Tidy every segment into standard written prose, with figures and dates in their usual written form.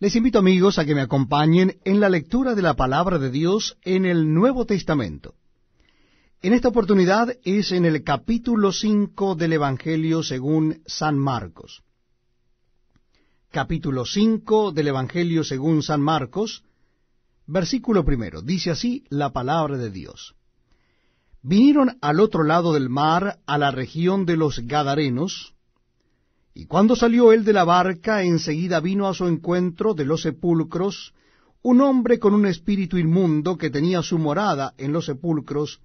Les invito, amigos, a que me acompañen en la lectura de la palabra de Dios en el Nuevo Testamento. En esta oportunidad es en el capítulo 5 del Evangelio según San Marcos. Capítulo 5 del Evangelio según San Marcos, versículo 1. Dice así la palabra de Dios. Vinieron al otro lado del mar, a la región de los Gadarenos, y cuando salió él de la barca, enseguida vino a su encuentro de los sepulcros un hombre con un espíritu inmundo que tenía su morada en los sepulcros,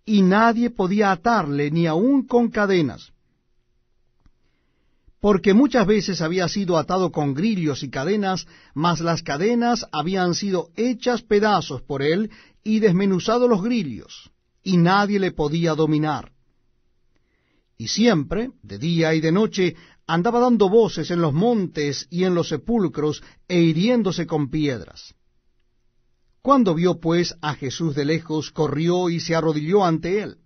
y nadie podía atarle ni aun con cadenas, porque muchas veces había sido atado con grillos y cadenas, mas las cadenas habían sido hechas pedazos por él y desmenuzados los grillos, y nadie le podía dominar. Y siempre, de día y de noche, andaba dando voces en los montes y en los sepulcros, e hiriéndose con piedras. Cuando vio pues a Jesús de lejos, corrió y se arrodilló ante él,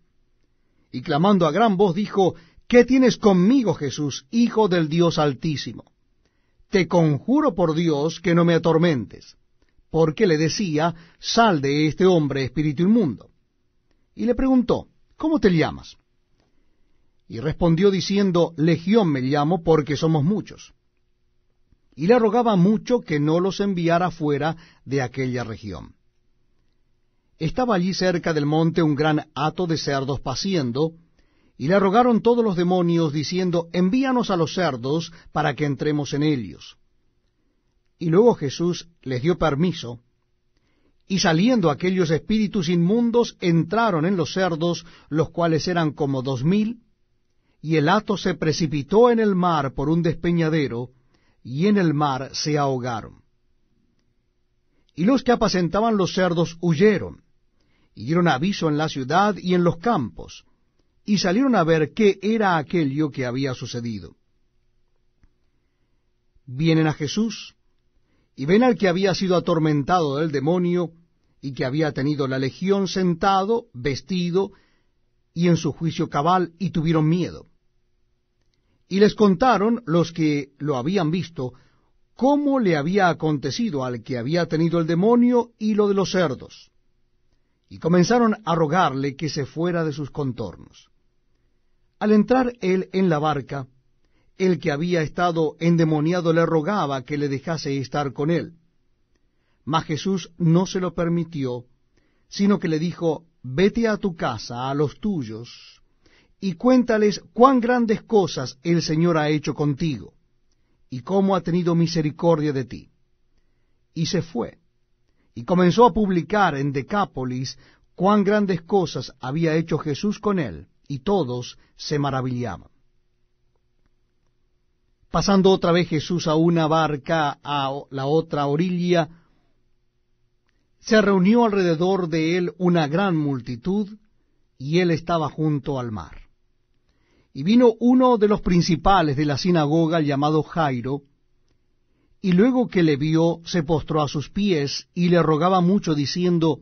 y clamando a gran voz dijo: ¿Qué tienes conmigo, Jesús, Hijo del Dios Altísimo? Te conjuro por Dios que no me atormentes. Porque le decía: Sal de este hombre, espíritu inmundo. Y le preguntó: ¿Cómo te llamas? Y respondió diciendo: Legión me llamo, porque somos muchos. Y le rogaba mucho que no los enviara fuera de aquella región. Estaba allí cerca del monte un gran hato de cerdos paciendo, y le rogaron todos los demonios, diciendo: Envíanos a los cerdos, para que entremos en ellos. Y luego Jesús les dio permiso, y saliendo aquellos espíritus inmundos, entraron en los cerdos, los cuales eran como 2000, y el hato se precipitó en el mar por un despeñadero, y en el mar se ahogaron. Y los que apacentaban los cerdos huyeron, y dieron aviso en la ciudad y en los campos, y salieron a ver qué era aquello que había sucedido. Vienen a Jesús, y ven al que había sido atormentado del demonio, y que había tenido la legión sentado, vestido, y en su juicio cabal, y tuvieron miedo. Y les contaron los que lo habían visto cómo le había acontecido al que había tenido el demonio y lo de los cerdos. Y comenzaron a rogarle que se fuera de sus contornos. Al entrar él en la barca, el que había estado endemoniado le rogaba que le dejase estar con él. Mas Jesús no se lo permitió, sino que le dijo: Vete a tu casa, a los tuyos, y cuéntales cuán grandes cosas el Señor ha hecho contigo, y cómo ha tenido misericordia de ti. Y se fue, y comenzó a publicar en Decápolis cuán grandes cosas había hecho Jesús con él, y todos se maravillaban. Pasando otra vez Jesús a una barca a la otra orilla, se reunió alrededor de él una gran multitud, y él estaba junto al mar. Y vino uno de los principales de la sinagoga, llamado Jairo, y luego que le vio, se postró a sus pies, y le rogaba mucho, diciendo: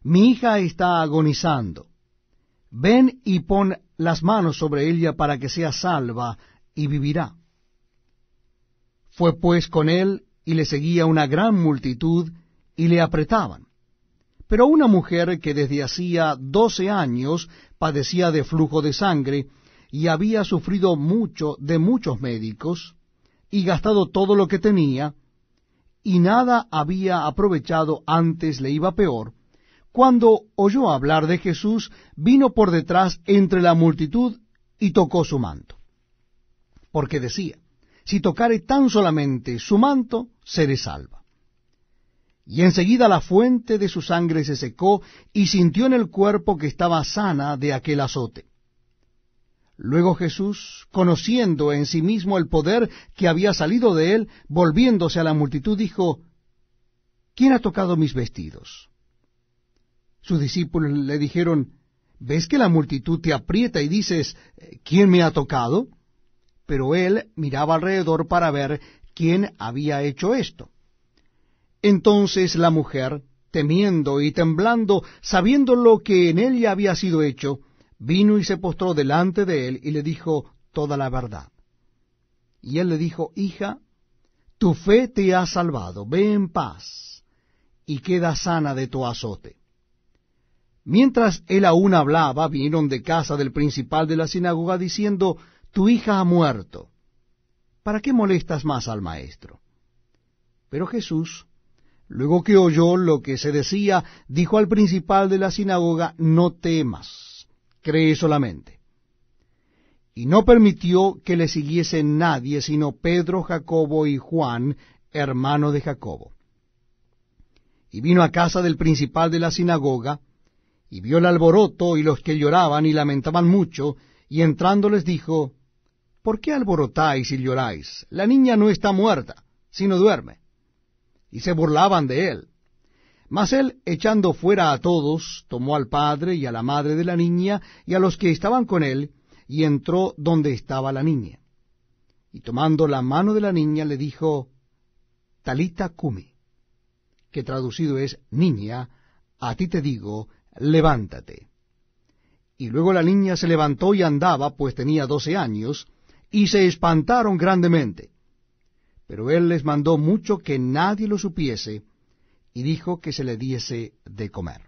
Mi hija está agonizando. Ven y pon las manos sobre ella para que sea salva, y vivirá. Fue pues con él, y le seguía una gran multitud, y le apretaban. Pero una mujer que desde hacía 12 años padecía de flujo de sangre, y había sufrido mucho de muchos médicos, y gastado todo lo que tenía, y nada había aprovechado, antes le iba peor, cuando oyó hablar de Jesús, vino por detrás entre la multitud, y tocó su manto. Porque decía: Si tocare tan solamente su manto, seré salva. Y enseguida la fuente de su sangre se secó, y sintió en el cuerpo que estaba sana de aquel azote. Luego Jesús, conociendo en sí mismo el poder que había salido de él, volviéndose a la multitud, dijo: ¿Quién ha tocado mis vestidos? Sus discípulos le dijeron: ¿Ves que la multitud te aprieta y dices: ¿Quién me ha tocado? Pero él miraba alrededor para ver quién había hecho esto. Entonces la mujer, temiendo y temblando, sabiendo lo que en ella había sido hecho, vino y se postró delante de él, y le dijo toda la verdad. Y él le dijo: Hija, tu fe te ha salvado, ve en paz, y queda sana de tu azote. Mientras él aún hablaba, vinieron de casa del principal de la sinagoga, diciendo, tu hija ha muerto. ¿Para qué molestas más al maestro? Pero Jesús, luego que oyó lo que se decía, dijo al principal de la sinagoga, no temas, cree solamente. Y no permitió que le siguiese nadie, sino Pedro, Jacobo y Juan, hermano de Jacobo. Y vino a casa del principal de la sinagoga, y vio el alboroto y los que lloraban y lamentaban mucho, y entrando les dijo, ¿por qué alborotáis y lloráis? La niña no está muerta, sino duerme. Y se burlaban de él. Mas él, echando fuera a todos, tomó al padre y a la madre de la niña, y a los que estaban con él, y entró donde estaba la niña. Y tomando la mano de la niña, le dijo, Talita cumi, que traducido es, niña, a ti te digo, levántate. Y luego la niña se levantó y andaba, pues tenía 12 años, y se espantaron grandemente. Pero él les mandó mucho que nadie lo supiese, y dijo que se le diese de comer.